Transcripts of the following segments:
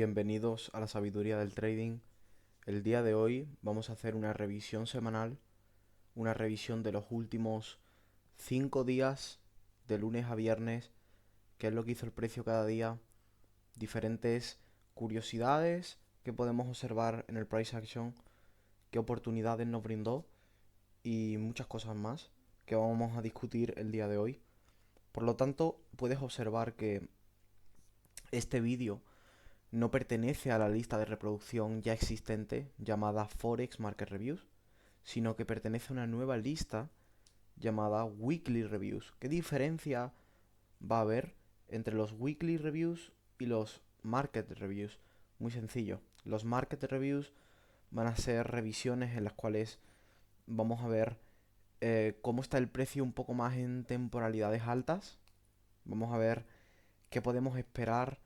Bienvenidos a la sabiduría del trading. El día de hoy vamos a hacer una revisión semanal, una revisión de los últimos 5 días, de lunes a viernes, qué es lo que hizo el precio cada día, diferentes curiosidades que podemos observar en el price action, qué oportunidades nos brindó y muchas cosas más que vamos a discutir el día de hoy. Por lo tanto, puedes observar que este vídeo no pertenece a la lista de reproducción ya existente llamada Forex Market Reviews, sino que pertenece a una nueva lista llamada Weekly Reviews. ¿Qué diferencia va a haber entre los Weekly Reviews y los Market Reviews? Muy sencillo. Los Market Reviews van a ser revisiones en las cuales vamos a ver cómo está el precio un poco más en temporalidades altas. Vamos a ver qué podemos esperar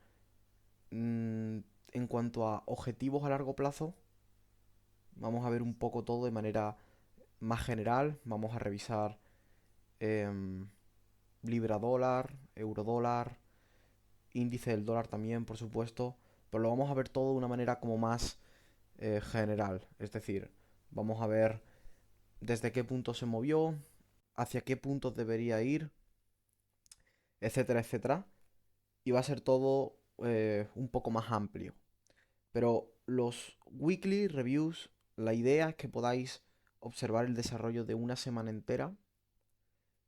en cuanto a objetivos a largo plazo. Vamos a ver un poco todo de manera más general. Vamos a revisar em, libra dólar, euro dólar, índice del dólar también, por supuesto. Pero lo vamos a ver todo de una manera como más general. Es decir, vamos a ver desde qué punto se movió, hacia qué puntos debería ir, etcétera, etcétera. Y va a ser todo un poco más amplio. Pero los weekly reviews, la idea es que podáis observar el desarrollo de una semana entera,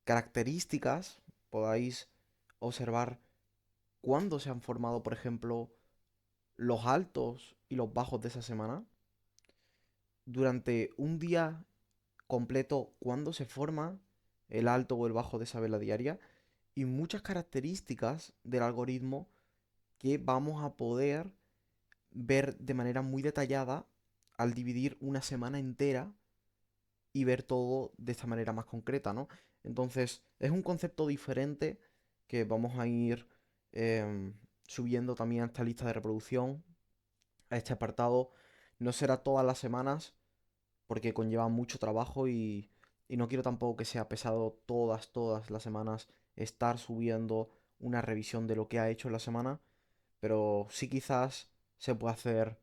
características, podáis observar cuándo se han formado, por ejemplo, los altos y los bajos de esa semana, durante un día completo, cuándo se forma el alto o el bajo de esa vela diaria, y muchas características del algoritmo que vamos a poder ver de manera muy detallada al dividir una semana entera y ver todo de esta manera más concreta, ¿no? Entonces, es un concepto diferente que vamos a ir em, subiendo también a esta lista de reproducción, a este apartado. No será todas las semanas porque conlleva mucho trabajo y no quiero tampoco que sea pesado todas las semanas estar subiendo una revisión de lo que ha hecho en la semana, pero sí quizás se puede hacer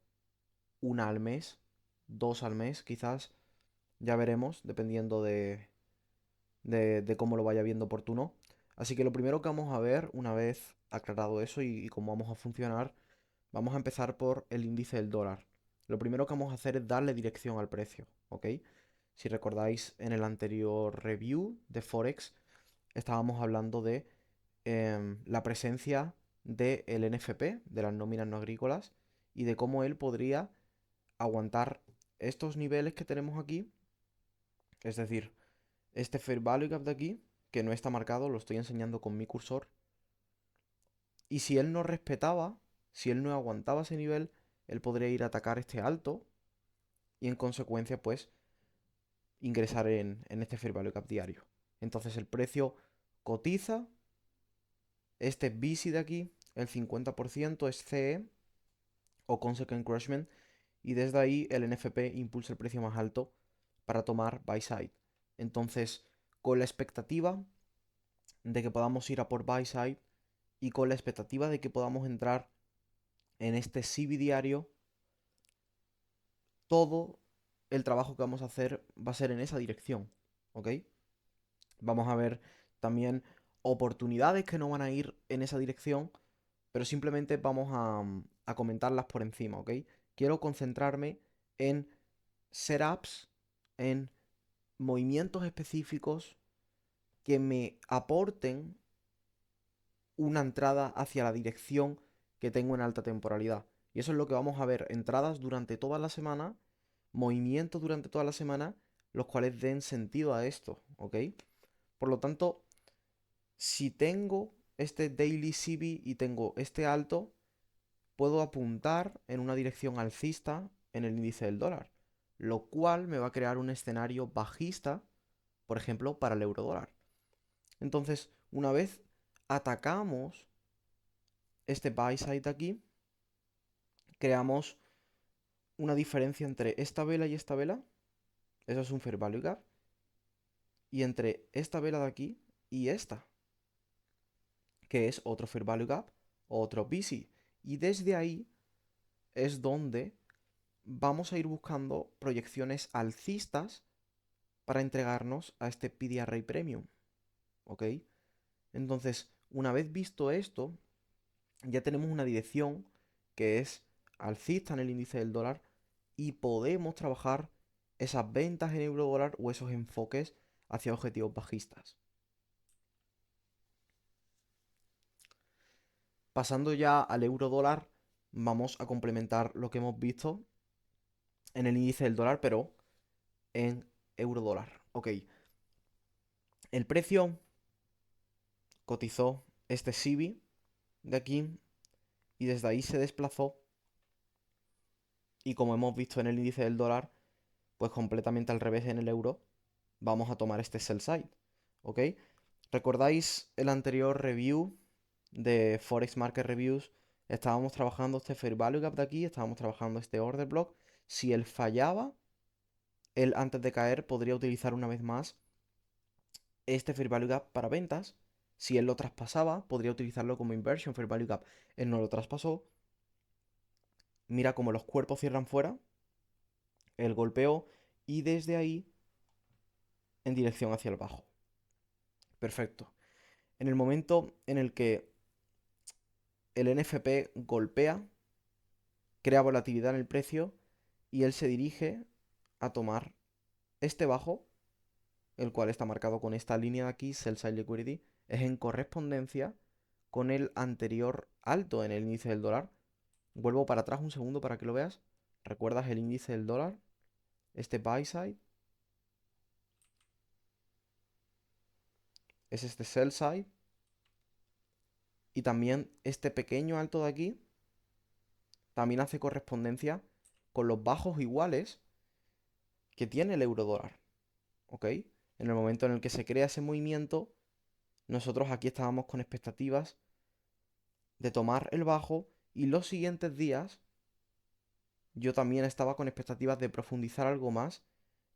una al mes, dos al mes quizás, ya veremos, dependiendo de cómo lo vaya viendo oportuno. Así que lo primero que vamos a ver, una vez aclarado eso y cómo vamos a funcionar, vamos a empezar por el índice del dólar. Lo primero que vamos a hacer es darle dirección al precio, ¿ok? Si recordáis en el anterior review de Forex, estábamos hablando de la presencia del NFP, de las nóminas no agrícolas, y de cómo él podría aguantar estos niveles que tenemos aquí, es decir, este Fair Value Gap de aquí, que no está marcado, lo estoy enseñando con mi cursor, y si él no respetaba, si él no aguantaba ese nivel, él podría ir a atacar este alto y en consecuencia pues ingresar en este Fair Value Gap diario. Entonces el precio cotiza, este BC de aquí, el 50% es CE o Consequent Encroachment, y desde ahí el NFP impulsa el precio más alto para tomar buy side. Entonces, con la expectativa de que podamos ir a por buy side y con la expectativa de que podamos entrar en este CB diario, todo el trabajo que vamos a hacer va a ser en esa dirección, ¿ok? Vamos a ver también oportunidades que no van a ir en esa dirección, pero simplemente vamos a comentarlas por encima, ¿ok? Quiero concentrarme en setups, en movimientos específicos que me aporten una entrada hacia la dirección que tengo en alta temporalidad. Y eso es lo que vamos a ver, entradas durante toda la semana, movimientos durante toda la semana, los cuales den sentido a esto, ¿ok? Por lo tanto, si tengo este daily CB y tengo este alto, puedo apuntar en una dirección alcista en el índice del dólar, lo cual me va a crear un escenario bajista, por ejemplo, para el euro dólar. Entonces, una vez atacamos este buy side aquí, creamos una diferencia entre esta vela y esta vela, eso es un fair value gap, y entre esta vela de aquí y esta, que es otro fair value gap, otro BC. Y desde ahí es donde vamos a ir buscando proyecciones alcistas para entregarnos a este PDRA Premium, ¿ok? Entonces, una vez visto esto, ya tenemos una dirección que es alcista en el índice del dólar y podemos trabajar esas ventas en euro dólar o esos enfoques hacia objetivos bajistas. Pasando ya al euro dólar, vamos a complementar lo que hemos visto en el índice del dólar, pero en euro dólar. Ok, el precio cotizó este SIBI de aquí y desde ahí se desplazó y como hemos visto en el índice del dólar, pues completamente al revés en el euro, vamos a tomar este sell side, ¿ok? ¿Recordáis el anterior review de Forex Market Reviews? Estábamos trabajando este Fair Value Gap de aquí, estábamos trabajando este Order Block. Si él fallaba, él antes de caer podría utilizar una vez más este Fair Value Gap para ventas. Si él lo traspasaba, podría utilizarlo como Inversion Fair Value Gap. Él no lo traspasó. Mira cómo los cuerpos cierran fuera. El golpeó y desde ahí en dirección hacia el bajo. Perfecto. En el momento en el que el NFP golpea, crea volatilidad en el precio y él se dirige a tomar este bajo, el cual está marcado con esta línea de aquí, Sell Side Liquidity, es en correspondencia con el anterior alto en el índice del dólar. Vuelvo para atrás un segundo para que lo veas. ¿Recuerdas el índice del dólar? Este buy side es este sell side. Y también este pequeño alto de aquí también hace correspondencia con los bajos iguales que tiene el euro dólar. ¿Ok? En el momento en el que se crea ese movimiento, nosotros aquí estábamos con expectativas de tomar el bajo y los siguientes días yo también estaba con expectativas de profundizar algo más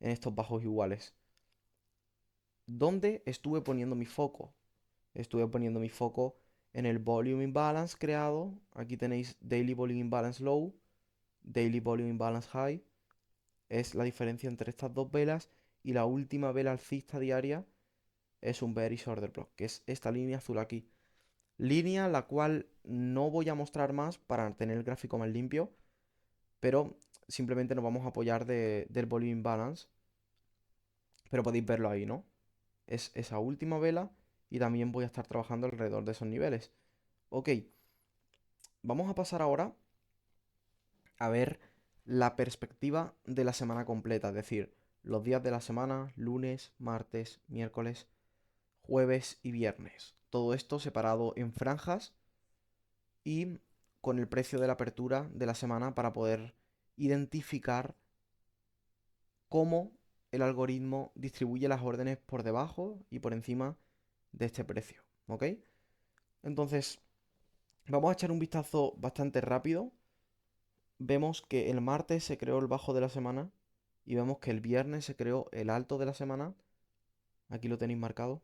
en estos bajos iguales. ¿Dónde estuve poniendo mi foco? Estuve poniendo mi foco en el volume imbalance creado. Aquí tenéis daily volume imbalance low, daily volume imbalance high. Es la diferencia entre estas dos velas y la última vela alcista diaria es un bearish order block, que es esta línea azul aquí. Línea la cual no voy a mostrar más para tener el gráfico más limpio, pero simplemente nos vamos a apoyar del volume imbalance. Pero podéis verlo ahí, ¿no? Es esa última vela y también voy a estar trabajando alrededor de esos niveles. Ok, vamos a pasar ahora a ver la perspectiva de la semana completa, es decir, los días de la semana, lunes, martes, miércoles, jueves y viernes. Todo esto separado en franjas y con el precio de la apertura de la semana para poder identificar cómo el algoritmo distribuye las órdenes por debajo y por encima de este precio, ¿ok? Entonces, vamos a echar un vistazo bastante rápido. Vemos que el martes se creó el bajo de la semana y vemos que el viernes se creó el alto de la semana. Aquí lo tenéis marcado.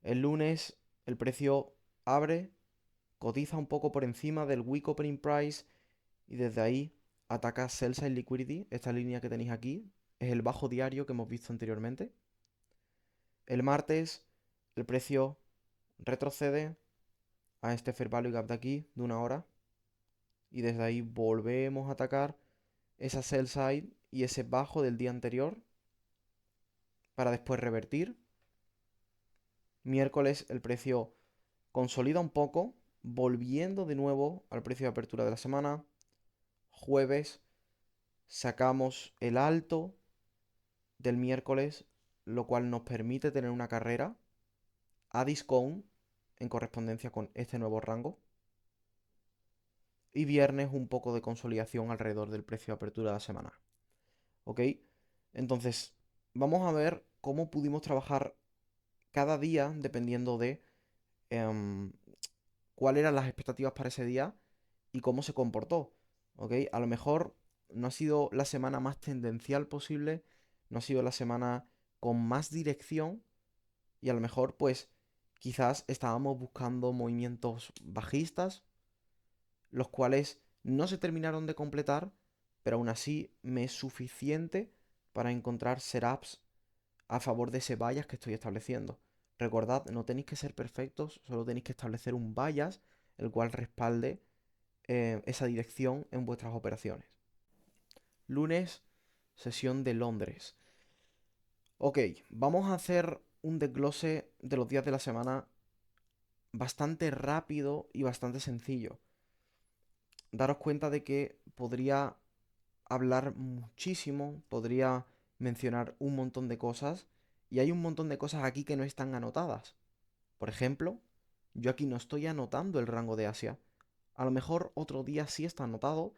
El lunes el precio abre, cotiza un poco por encima del week opening price y desde ahí ataca sell side liquidity. Esta línea que tenéis aquí es el bajo diario que hemos visto anteriormente. El martes el precio retrocede a este fair value gap de aquí de una hora y desde ahí volvemos a atacar esa sell side y ese bajo del día anterior para después revertir. Miércoles el precio consolida un poco, volviendo de nuevo al precio de apertura de la semana. Jueves sacamos el alto del miércoles, lo cual nos permite tener una carrera a discount en correspondencia con este nuevo rango. Y viernes un poco de consolidación alrededor del precio de apertura de la semana. ¿Ok? Entonces, vamos a ver cómo pudimos trabajar cada día dependiendo de em, cuáles eran las expectativas para ese día y cómo se comportó. ¿Ok? A lo mejor no ha sido la semana más tendencial posible, no ha sido la semana con más dirección y a lo mejor pues quizás estábamos buscando movimientos bajistas, los cuales No se terminaron de completar, pero aún así me es suficiente para encontrar setups a favor de ese bias que estoy estableciendo. Recordad, no tenéis que ser perfectos, solo tenéis que establecer un bias el cual respalde esa dirección en vuestras operaciones. Lunes, sesión de Londres. Ok, vamos a hacer un desglose de los días de la semana bastante rápido y bastante sencillo. Daros cuenta de que podría hablar muchísimo, podría mencionar un montón de cosas y hay un montón de cosas aquí que no están anotadas. Por ejemplo, yo aquí no estoy anotando el rango de Asia. A lo mejor otro día sí está anotado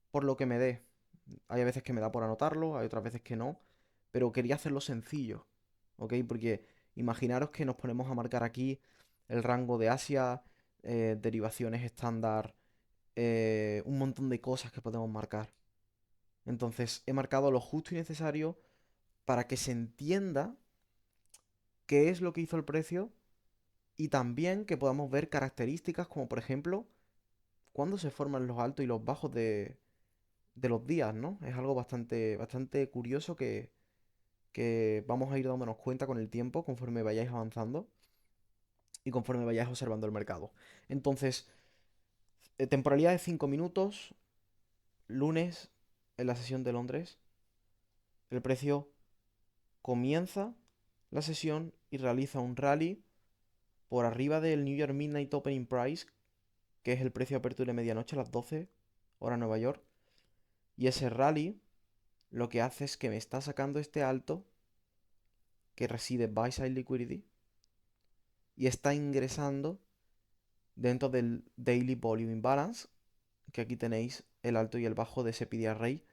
por lo que me dé. Hay veces que me da por anotarlo, hay otras veces que no, pero quería hacerlo sencillo, ¿ok? Porque imaginaros que nos ponemos a marcar aquí el rango de Asia, derivaciones estándar, un montón de cosas que podemos marcar. Entonces he marcado lo justo y necesario para que se entienda qué es lo que hizo el precio y también que podamos ver características como por ejemplo cuándo se forman los altos y los bajos de los días, ¿no? Es algo bastante curioso que vamos a ir dándonos cuenta con el tiempo conforme vayáis avanzando y conforme vayáis observando el mercado. Entonces, temporalidad de 5 minutos, lunes en la sesión de Londres, el precio comienza la sesión y realiza un rally por arriba del New York Midnight Opening Price, que es el precio de apertura de medianoche a las 12 hora Nueva York. Y ese rally lo que hace es que me está sacando este alto que reside buy side liquidity y está ingresando dentro del Daily Volume Imbalance, que aquí tenéis el alto y el bajo de ese PD Array.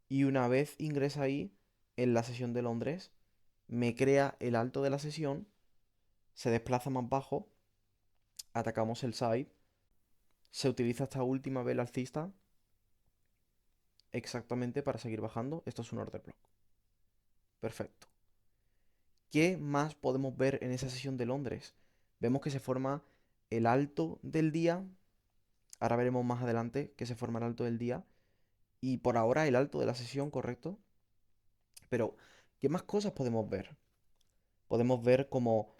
Y una vez ingresa ahí, en la sesión de Londres, me crea el alto de la sesión, se desplaza más bajo, atacamos el side, se utiliza esta última vela alcista exactamente para seguir bajando. Esto es un order block. Perfecto. ¿Qué más podemos ver en esa sesión de Londres? Vemos que se forma el alto del día. Ahora veremos más adelante que se forma el alto del día. Y por ahora el alto de la sesión, correcto. Pero, ¿qué más cosas podemos ver? Podemos ver como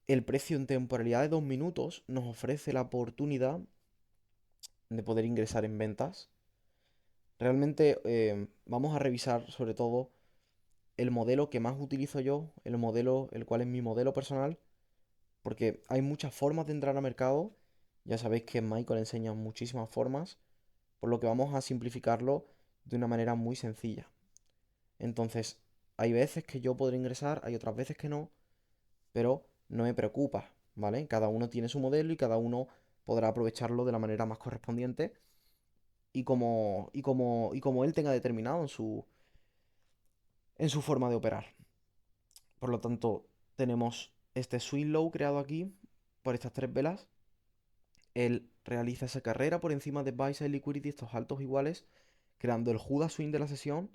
el precio en temporalidad de 2 minutos nos ofrece la oportunidad de poder ingresar en ventas. Realmente vamos a revisar sobre todo el modelo que más utilizo yo, el modelo, el cual es mi modelo personal, porque hay muchas formas de entrar al mercado. Ya sabéis que Michael enseña muchísimas formas, por lo que vamos a simplificarlo de una manera muy sencilla. Entonces, hay veces que yo podré ingresar, hay otras veces que no, pero no me preocupa, ¿vale? Cada uno tiene su modelo y cada uno podrá aprovecharlo de la manera más correspondiente y como él tenga determinado en su forma de operar. Por lo tanto, tenemos este swing low creado aquí por estas tres velas. Él realiza esa carrera por encima de buy side liquidity, estos altos iguales, creando el Judas swing de la sesión.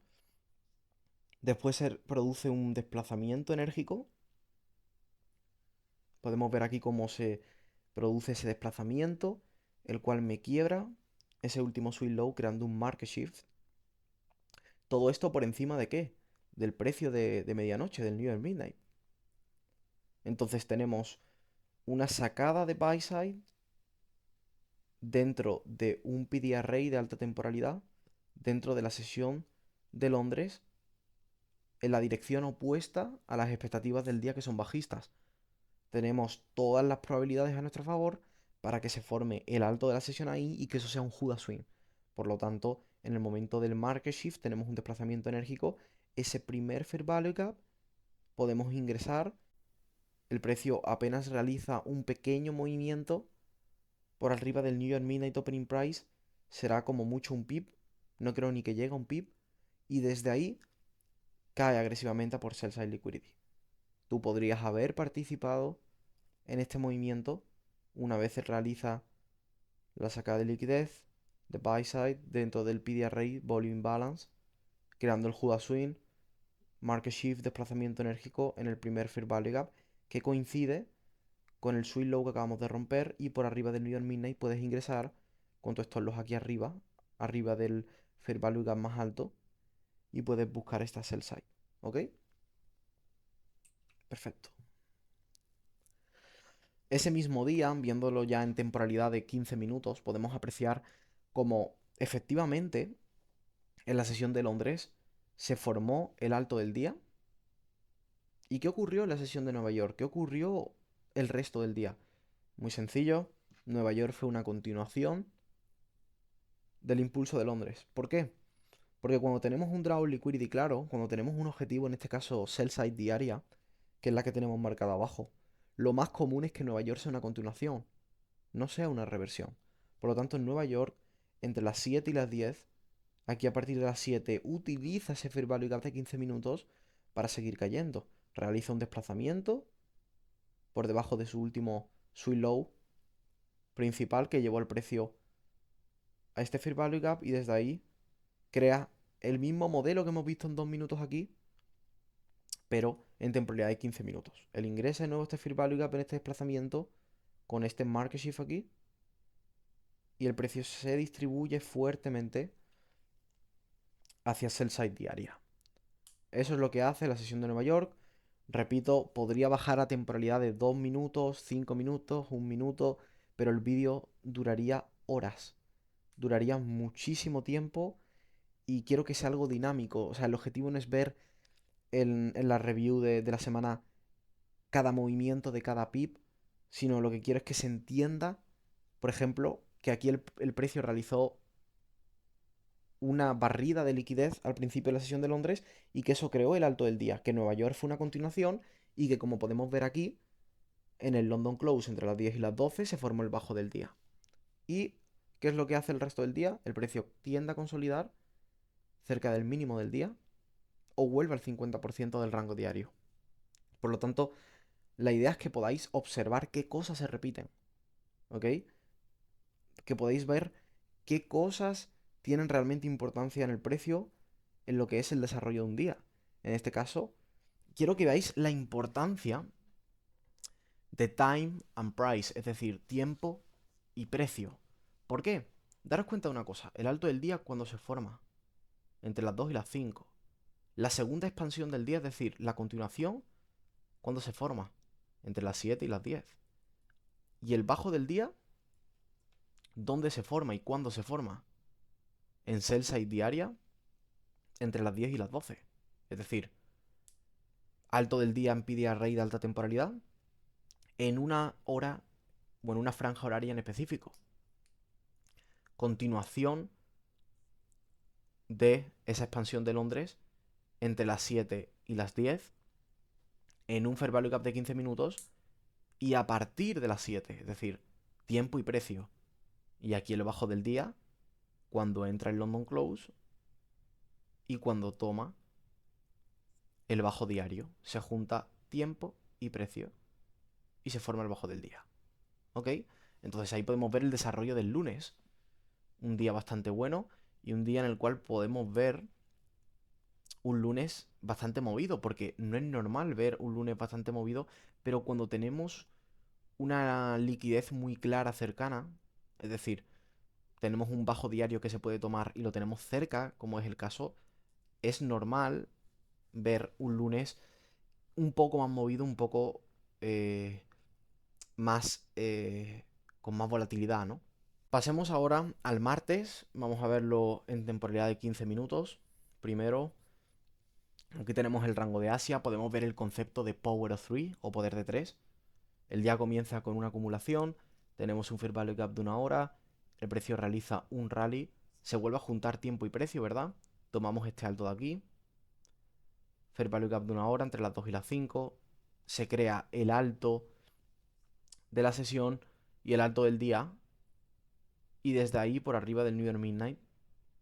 Después se produce un desplazamiento enérgico. Podemos ver aquí cómo se produce ese desplazamiento, el cual me quiebra ese último swing low creando un market shift. Todo esto por encima de qué? Del precio de medianoche, del New York Midnight. Entonces tenemos una sacada de buy side dentro de un PD array de alta temporalidad, dentro de la sesión de Londres, en la dirección opuesta a las expectativas del día que son bajistas. Tenemos todas las probabilidades a nuestro favor para que se forme el alto de la sesión ahí y que eso sea un Judas swing. Por lo tanto, en el momento del market shift tenemos un desplazamiento enérgico. Ese primer fair value gap podemos ingresar. El precio apenas realiza un pequeño movimiento por arriba del New York Midnight Opening Price. Será como mucho un pip. No creo ni que llegue a un pip. Y desde ahí cae agresivamente por sell side liquidity. Tú podrías haber participado en este movimiento una vez se realiza la sacada de liquidez de buy side dentro del PD Array Volume Balance, creando el Judas Swing, Market Shift, desplazamiento enérgico en el primer Fair Value Gap, que coincide con el Swing Low que acabamos de romper y por arriba del New York Midnight puedes ingresar con tu stop loss aquí arriba, arriba del Fair Value Gap más alto, y puedes buscar esta sell side, ¿ok? Perfecto. Ese mismo día, viéndolo ya en temporalidad de 15 minutos, podemos apreciar cómo efectivamente en la sesión de Londres se formó el alto del día. ¿Y qué ocurrió en la sesión de Nueva York? ¿Qué ocurrió el resto del día? Muy sencillo, Nueva York fue una continuación del impulso de Londres. ¿Por qué? Porque cuando tenemos un draw liquidity claro, cuando tenemos un objetivo, en este caso sell side diaria, que es la que tenemos marcada abajo, lo más común es que Nueva York sea una continuación, no sea una reversión. Por lo tanto, en Nueva York, entre las 7 y las 10, aquí a partir de las 7, utiliza ese Fair Value Gap de 15 minutos para seguir cayendo. Realiza un desplazamiento por debajo de su último swing low principal que llevó el precio a este Fair Value Gap y desde ahí crea el mismo modelo que hemos visto en 2 minutos aquí, pero en temporalidad de 15 minutos. Él ingresa de nuevo este Fair Value Gap en este desplazamiento con este Market Shift aquí y el precio se distribuye fuertemente hacia sell side diaria. Eso es lo que hace la sesión de Nueva York. Repito, podría bajar a temporalidad de 2 minutos, 5 minutos, 1 minuto, pero el vídeo duraría horas. Duraría muchísimo tiempo y quiero que sea algo dinámico. O sea, el objetivo no es ver en la review de la semana cada movimiento de cada pip, sino lo que quiero es que se entienda, por ejemplo, que aquí el precio realizó una barrida de liquidez al principio de la sesión de Londres y que eso creó el alto del día, que Nueva York fue una continuación y que como podemos ver aquí, en el London Close entre las 10 y las 12 se formó el bajo del día. ¿Y qué es lo que hace el resto del día? El precio tiende a consolidar cerca del mínimo del día o vuelve al 50% del rango diario. Por lo tanto, la idea es que podáis observar qué cosas se repiten, ¿ok? Que podéis ver qué cosas tienen realmente importancia en el precio en lo que es el desarrollo de un día. En este caso, quiero que veáis la importancia de time and price, es decir, tiempo y precio. ¿Por qué? Daros cuenta de una cosa, el alto del día cuando se forma, entre las 2 y las 5. La segunda expansión del día, es decir, la continuación, cuando se forma, entre las 7 y las 10. Y el bajo del día, ¿dónde se forma y cuándo se forma? En sell side diaria, entre las 10 y las 12. Es decir, alto del día en PDA Rey de alta temporalidad, en una hora o en una franja horaria en específico. Continuación de esa expansión de Londres entre las 7 y las 10 en un Fair Value Gap de 15 minutos y a partir de las 7, es decir, tiempo y precio. Y aquí el bajo del día, cuando entra el London Close y cuando toma el bajo diario. Se junta tiempo y precio y se forma el bajo del día. ¿Ok? Entonces ahí podemos ver el desarrollo del lunes. Un día bastante bueno y un día en el cual podemos ver un lunes bastante movido, porque no es normal ver un lunes bastante movido, pero cuando tenemos una liquidez muy clara cercana, es decir, tenemos un bajo diario que se puede tomar y lo tenemos cerca, como es el caso, es normal ver un lunes un poco más movido, un poco más con más volatilidad, ¿no? Pasemos ahora al martes, vamos a verlo en temporalidad de 15 minutos. Primero, aquí tenemos el rango de Asia, podemos ver el concepto de Power of 3 o poder de 3. El día comienza con una acumulación, tenemos un Fair Value Gap de una hora, el precio realiza un rally, se vuelve a juntar tiempo y precio, ¿verdad? Tomamos este alto de aquí, Fair Value Gap de una hora entre las 2 y las 5, se crea el alto de la sesión y el alto del día, y desde ahí, por arriba del New York Midnight,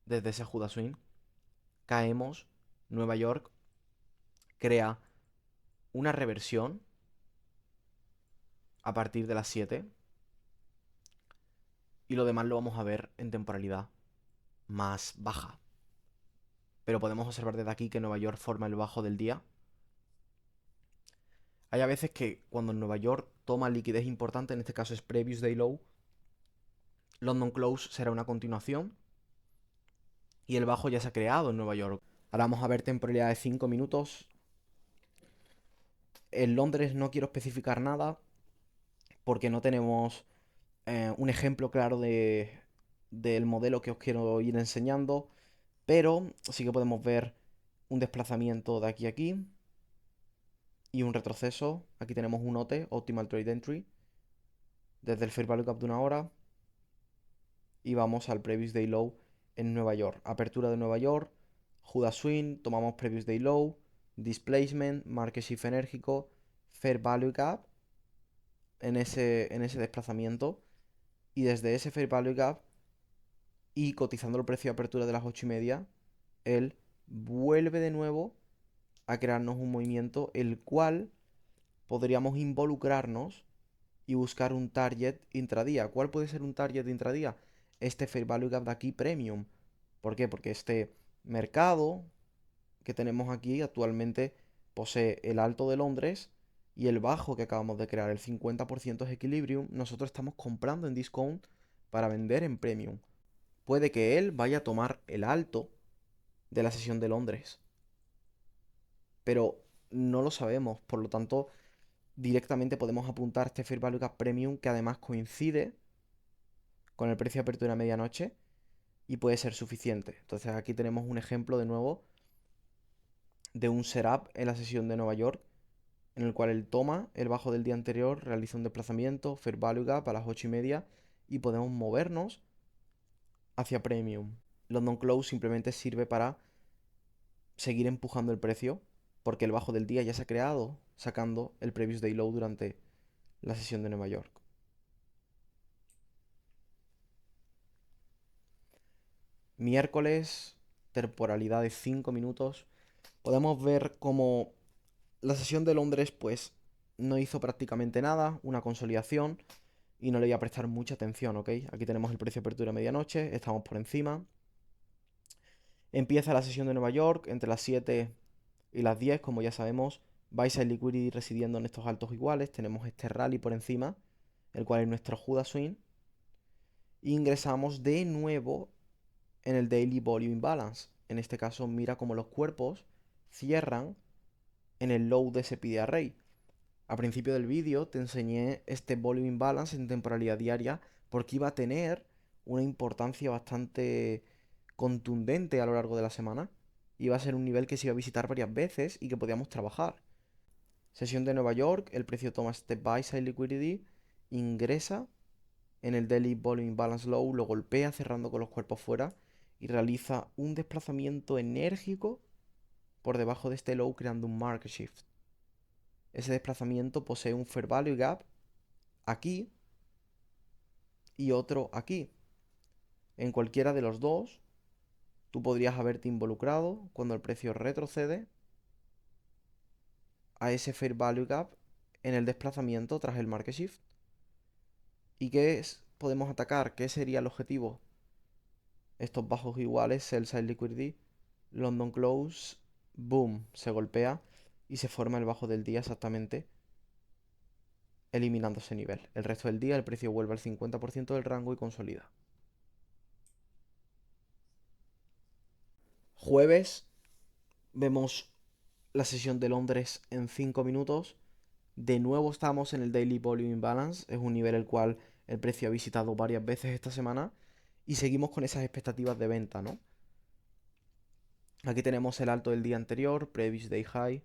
desde ese Judas Swing, caemos, Nueva York crea una reversión a partir de las 7 y lo demás lo vamos a ver en temporalidad más baja. Pero podemos observar desde aquí que Nueva York forma el bajo del día. Hay a veces que cuando Nueva York toma liquidez importante, en este caso es Previous Day Low, London Close será una continuación y el bajo ya se ha creado en Nueva York. Ahora vamos a ver temporalidad de 5 minutos. En Londres no quiero especificar nada porque no tenemos un ejemplo claro del modelo que os quiero ir enseñando, pero sí que podemos ver un desplazamiento de aquí a aquí y un retroceso. Aquí tenemos un OTE, Optimal Trade Entry, desde el Fair Value Gap de una hora y vamos al Previous Day Low en Nueva York. Apertura de Nueva York, Judas Swing, tomamos Previous Day Low, Displacement, Market Shift enérgico, Fair Value Gap en ese desplazamiento y desde ese Fair Value Gap y cotizando el precio de apertura de las 8:30, él vuelve de nuevo a crearnos un movimiento el cual podríamos involucrarnos y buscar un target intradía. ¿Cuál puede ser un target intradía? Este Fair Value Gap de aquí Premium. ¿Por qué? Porque este mercado que tenemos aquí actualmente posee el alto de Londres y el bajo que acabamos de crear, el 50% es Equilibrium. Nosotros estamos comprando en discount para vender en Premium. Puede que él vaya a tomar el alto de la sesión de Londres, pero no lo sabemos, por lo tanto directamente podemos apuntar este Fair Value Gap Premium que además coincide con el precio de apertura a medianoche y puede ser suficiente. Entonces aquí tenemos un ejemplo de nuevo de un setup en la sesión de Nueva York en el cual él toma el bajo del día anterior, realiza un desplazamiento, Fair Value Gap a las 8:30 y podemos movernos hacia Premium. London Close simplemente sirve para seguir empujando el precio porque el bajo del día ya se ha creado sacando el Previous Day Low durante la sesión de Nueva York. Miércoles, temporalidad de 5 minutos. Podemos ver cómo la sesión de Londres pues no hizo prácticamente nada, una consolidación y no le voy a prestar mucha atención, ¿ok? Aquí tenemos el precio de apertura a medianoche, estamos por encima. Empieza la sesión de Nueva York entre las 7 y las 10, como ya sabemos. Buy side liquidity residiendo en estos altos iguales. Tenemos este rally por encima, el cual es nuestro Judas Swing. Ingresamos de nuevo en el Daily Volume Imbalance. En este caso, mira cómo los cuerpos cierran en el low de ese PDA Array. A principio del vídeo te enseñé este Volume Imbalance en temporalidad diaria porque iba a tener una importancia bastante contundente a lo largo de la semana. Iba a ser un nivel que se iba a visitar varias veces y que podíamos trabajar. Sesión de Nueva York, el precio toma este Buy Side Liquidity, ingresa en el Daily Volume Balance Low, lo golpea cerrando con los cuerpos fuera y realiza un desplazamiento enérgico por debajo de este low creando un Market Shift. Ese desplazamiento posee un Fair Value Gap aquí y otro aquí. En cualquiera de los dos, tú podrías haberte involucrado cuando el precio retrocede a ese Fair Value Gap en el desplazamiento tras el Market Shift. ¿Y qué podemos atacar? ¿Qué sería el objetivo? Estos bajos iguales, Sell Side Liquidity, London Close, boom, se golpea y se forma el bajo del día exactamente, eliminando ese nivel. El resto del día el precio vuelve al 50% del rango y consolida. Jueves, vemos la sesión de Londres en 5 minutos. De nuevo estamos en el Daily Volume Imbalance, es un nivel el cual el precio ha visitado varias veces esta semana y seguimos con esas expectativas de venta, ¿no? Aquí tenemos el alto del día anterior, Previous Day High,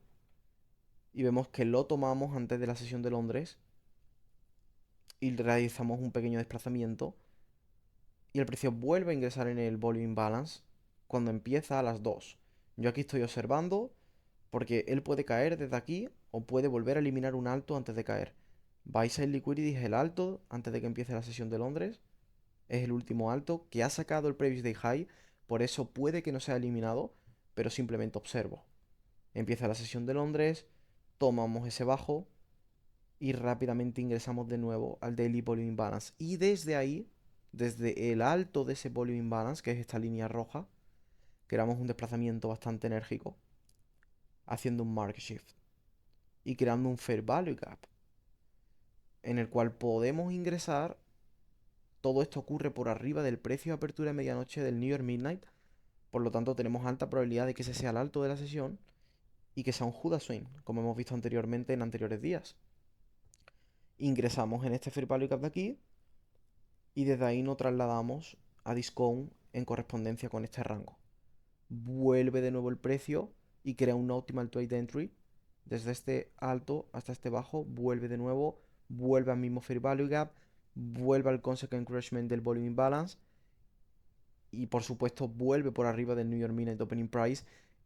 y vemos que lo tomamos antes de la sesión de Londres y realizamos un pequeño desplazamiento y el precio vuelve a ingresar en el Volume Imbalance cuando empieza a las 2. Yo aquí estoy observando porque él puede caer desde aquí o puede volver a eliminar un alto antes de caer. Buy Side Liquidity es el alto antes de que empiece la sesión de Londres. Es el último alto que ha sacado el Previous Day High. Por eso puede que no sea eliminado, pero simplemente observo. Empieza la sesión de Londres, tomamos ese bajo y rápidamente ingresamos de nuevo al Daily Volume Imbalance. Y desde ahí, desde el alto de ese Volume Imbalance, que es esta línea roja, creamos un desplazamiento bastante enérgico, haciendo un Market Shift y creando un Fair Value Gap, en el cual podemos ingresar todo esto ocurre por arriba del precio de apertura de medianoche del New York Midnight. Por lo tanto, tenemos alta probabilidad de que ese sea el alto de la sesión y que sea un Judas Swing, como hemos visto anteriormente en anteriores días. Ingresamos en este Fair Value Gap de aquí y desde ahí nos trasladamos a discount en correspondencia con este rango. Vuelve de nuevo el precio y crea un optimal trade entry. Desde este alto hasta este bajo, vuelve de nuevo, vuelve al mismo Fair Value Gap, vuelve al Consequent Encroachment del Volume Imbalance y por supuesto vuelve por arriba del New York Midnight Opening Price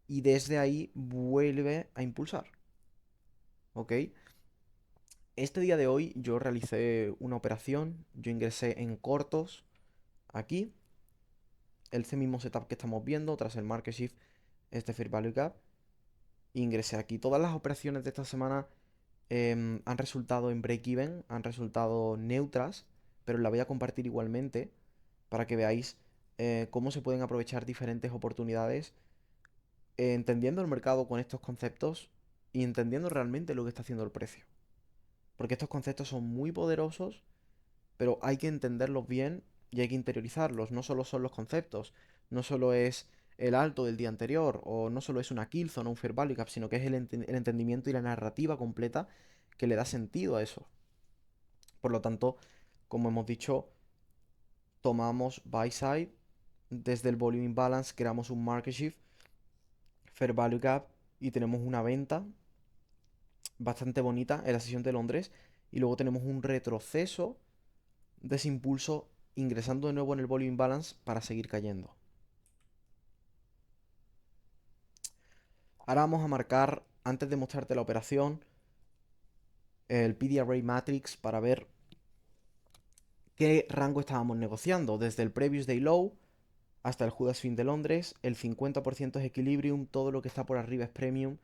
y desde ahí vuelve a impulsar. ¿Ok? Este día de hoy yo realicé una operación, yo ingresé en cortos aquí, este mismo setup que estamos viendo tras el Market Shift, este Fair Value Gap, ingresé aquí. Todas las operaciones de esta semana han resultado en break-even, han resultado neutras, pero la voy a compartir igualmente para que veáis cómo se pueden aprovechar diferentes oportunidades, entendiendo el mercado con estos conceptos y entendiendo realmente lo que está haciendo el precio. Porque estos conceptos son muy poderosos, pero hay que entenderlos bien y hay que interiorizarlos. No solo son los conceptos, no solo es el alto del día anterior, o no solo es una kill zone o un fair value gap, sino que es el entendimiento y la narrativa completa que le da sentido a eso. Por lo tanto, como hemos dicho, tomamos buy side, desde el volume imbalance creamos un market shift, fair value gap y tenemos una venta bastante bonita en la sesión de Londres y luego tenemos un retroceso de ese impulso ingresando de nuevo en el volume imbalance para seguir cayendo. Ahora vamos a marcar, antes de mostrarte la operación, el PD Array Matrix para ver qué rango estábamos negociando. Desde el Previous Day Low hasta el Judas Fin de Londres, el 50% es Equilibrium, todo lo que está por arriba es Premium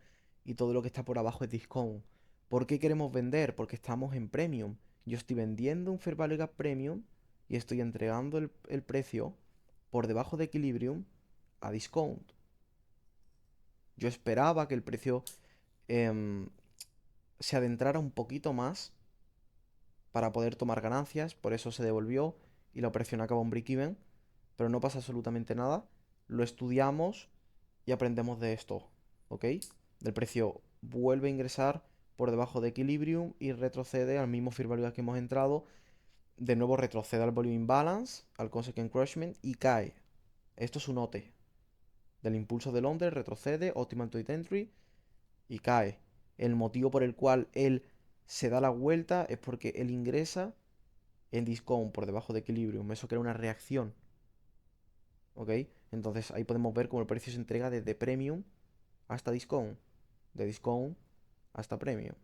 y todo lo que está por abajo es Discount. ¿Por qué queremos vender? Porque estamos en Premium. Yo estoy vendiendo un Fair Value Gap Premium y estoy entregando el precio por debajo de Equilibrium a Discount. Yo esperaba que el precio em, se adentrara un poquito más para poder tomar ganancias, por eso se devolvió y la operación acabó en break-even, pero no pasa absolutamente nada. Lo estudiamos y aprendemos de esto, ¿ok? El precio vuelve a ingresar por debajo de Equilibrium y retrocede al mismo fair value que hemos entrado. De nuevo retrocede al volume imbalance, al consequent encroachment y cae. Esto es un OTE. Del impulso de Londres retrocede, optimal trade entry y cae. El motivo por el cual él se da la vuelta es porque él ingresa en discount por debajo de Equilibrium. Eso crea una reacción. ¿Ok? Entonces ahí podemos ver cómo el precio se entrega desde Premium hasta Discount. De Discount hasta Premium.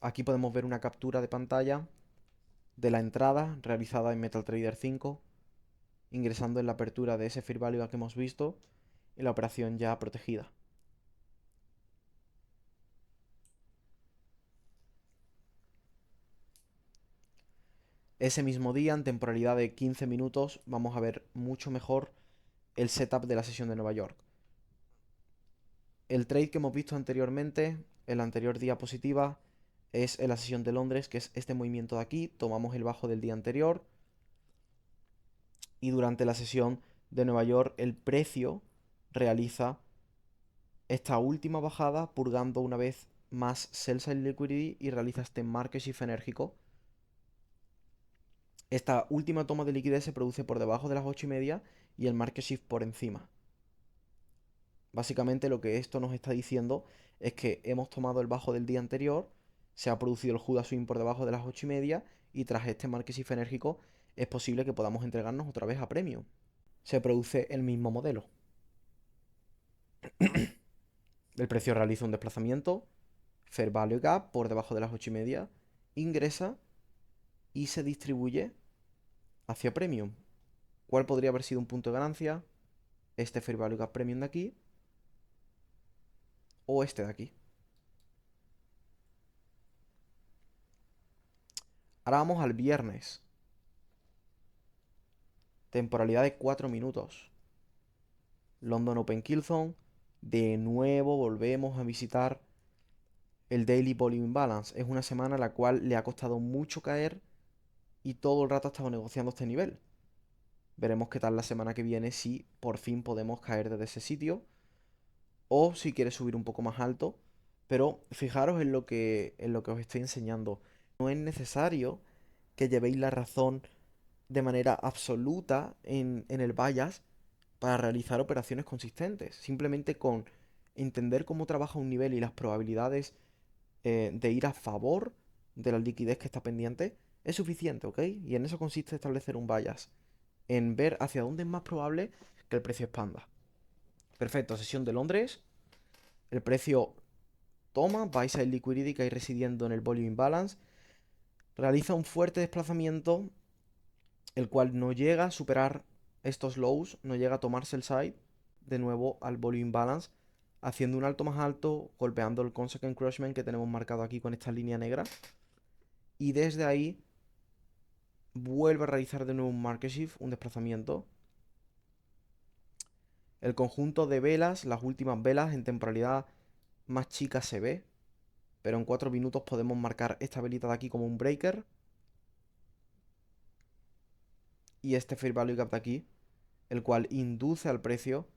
Aquí podemos ver una captura de pantalla de la entrada realizada en MetalTrader 5, ingresando en la apertura de ese Fair Value que hemos visto y la operación ya protegida. Ese mismo día, en temporalidad de 15 minutos, vamos a ver mucho mejor el setup de la sesión de Nueva York. El trade que hemos visto anteriormente, en la anterior diapositiva, es en la sesión de Londres, que es este movimiento de aquí. Tomamos el bajo del día anterior y durante la sesión de Nueva York el precio realiza esta última bajada, purgando una vez más sell side liquidity y realiza este market shift enérgico. Esta última toma de liquidez se produce por debajo de las 8:30 y el market shift por encima. Básicamente lo que esto nos está diciendo es que hemos tomado el bajo del día anterior, se ha producido el Judas Swing por debajo de las 8:30 y tras este market shift enérgico es posible que podamos entregarnos otra vez a premium. Se produce el mismo modelo. El precio realiza un desplazamiento, Fair Value Gap por debajo de las 8:30, ingresa y se distribuye hacia Premium. ¿Cuál podría haber sido un punto de ganancia? Este Fair Value Gap Premium de aquí o este de aquí. Ahora vamos al viernes. Temporalidad de 4 minutos. London Open Kill Zone. De nuevo volvemos a visitar El Daily Volume Imbalance es una semana en la cual le ha costado mucho caer y todo el rato ha estado negociando este nivel. Veremos qué tal la semana que viene, si por fin podemos caer desde ese sitio o si quiere subir un poco más alto. Pero fijaros en lo que os estoy enseñando. No es necesario que llevéis la razón de manera absoluta en el bias para realizar operaciones consistentes. Simplemente con entender cómo trabaja un nivel y las probabilidades de ir a favor de la liquidez que está pendiente es suficiente, ¿ok? Y en eso consiste establecer un bias, en ver hacia dónde es más probable que el precio expanda. Perfecto, sesión de Londres. El precio toma, buy side liquidity que hay residiendo en el volume imbalance. Realiza un fuerte desplazamiento, el cual no llega a superar estos lows, no llega a tomarse el side de nuevo al volume imbalance, haciendo un alto más alto, golpeando el consequent encroachment que tenemos marcado aquí con esta línea negra. Y desde ahí vuelve a realizar de nuevo un market shift, un desplazamiento. El conjunto de velas, las últimas velas en temporalidad más chica se ve, pero en 4 minutos podemos marcar esta velita de aquí como un breaker y este fair value gap de aquí, el cual induce al precio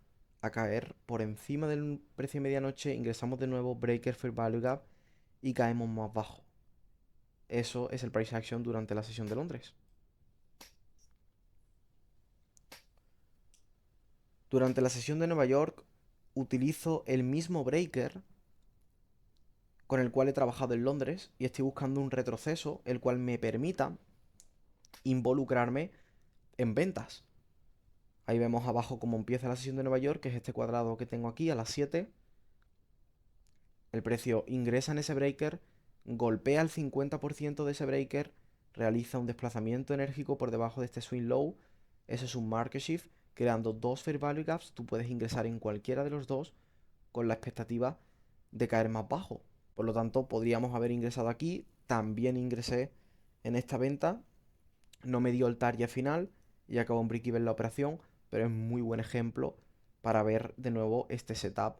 a caer por encima del precio de medianoche, ingresamos de nuevo breaker fair value gap y caemos más bajo. Eso es el price action durante la sesión de Londres. Durante la sesión de Nueva York utilizo el mismo breaker con el cual he trabajado en Londres y estoy buscando un retroceso el cual me permita involucrarme en ventas. Ahí vemos abajo cómo empieza la sesión de Nueva York, que es este cuadrado que tengo aquí a las 7. El precio ingresa en ese breaker, golpea el 50% de ese breaker, realiza un desplazamiento enérgico por debajo de este swing low. Ese es un market shift, creando dos fair value gaps. Tú puedes ingresar en cualquiera de los dos con la expectativa de caer más bajo. Por lo tanto, podríamos haber ingresado aquí. También ingresé en esta venta. No me dio el target final y acabó en break-even la operación, pero es muy buen ejemplo para ver de nuevo este setup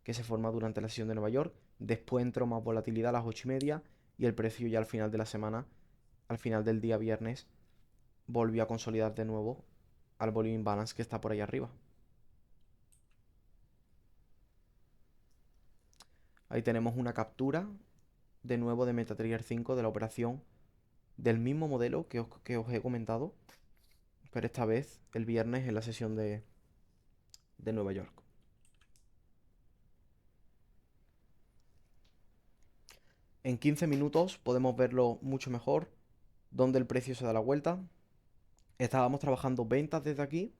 que se forma durante la sesión de Nueva York. Después entró más volatilidad a las 8:30 y el precio ya al final de la semana, al final del día viernes, volvió a consolidar de nuevo al volume imbalance que está por ahí arriba. Ahí tenemos una captura de nuevo de MetaTrader 5 de la operación del mismo modelo que os he comentado, pero esta vez el viernes en la sesión de Nueva York. En 15 minutos podemos verlo mucho mejor, donde el precio se da la vuelta. Estábamos trabajando ventas desde aquí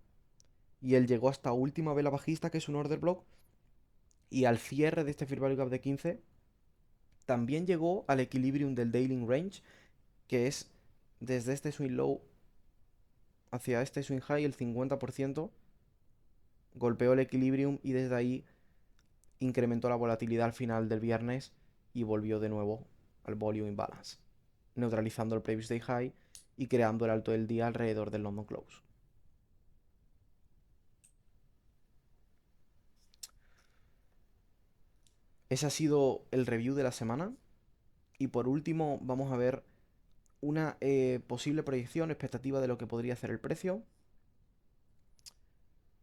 y él llegó hasta última vela bajista, que es un order block, y al cierre de este Fair Value Gap de 15 también llegó al equilibrium del Daily Range, que es desde este swing low hacia este swing high el 50%, golpeó el equilibrium y desde ahí incrementó la volatilidad al final del viernes y volvió de nuevo al volume imbalance, neutralizando el previous day high y creando el alto del día alrededor del London Close. Ese ha sido el review de la semana. Y por último, vamos a ver una posible proyección, expectativa de lo que podría hacer el precio.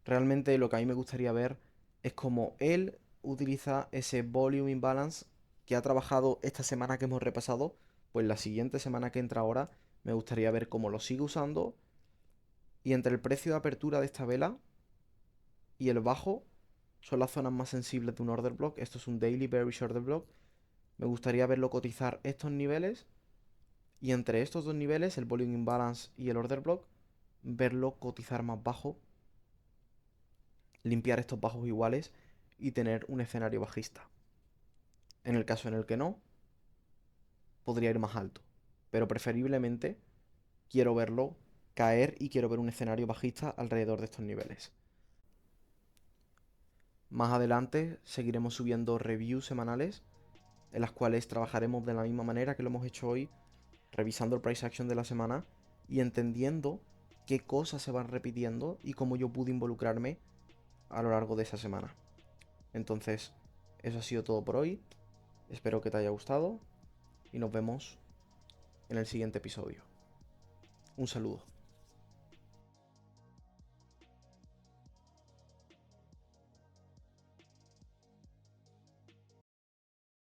Realmente lo que a mí me gustaría ver es cómo él utiliza ese volume imbalance que ha trabajado esta semana que hemos repasado. Pues la siguiente semana que entra ahora, me gustaría ver cómo lo sigue usando. Y entre el precio de apertura de esta vela y el bajo, son las zonas más sensibles de un order block. Esto es un daily bearish order block. Me gustaría verlo cotizar estos niveles. Y entre estos dos niveles, el volume imbalance y el order block, verlo cotizar más bajo, limpiar estos bajos iguales y tener un escenario bajista. En el caso en el que no, podría ir más alto. Pero preferiblemente quiero verlo caer y quiero ver un escenario bajista alrededor de estos niveles. Más adelante seguiremos subiendo reviews semanales en las cuales trabajaremos de la misma manera que lo hemos hecho hoy, revisando el price action de la semana y entendiendo qué cosas se van repitiendo y cómo yo pude involucrarme a lo largo de esa semana. Entonces, eso ha sido todo por hoy. Espero que te haya gustado y nos vemos en el siguiente episodio. Un saludo.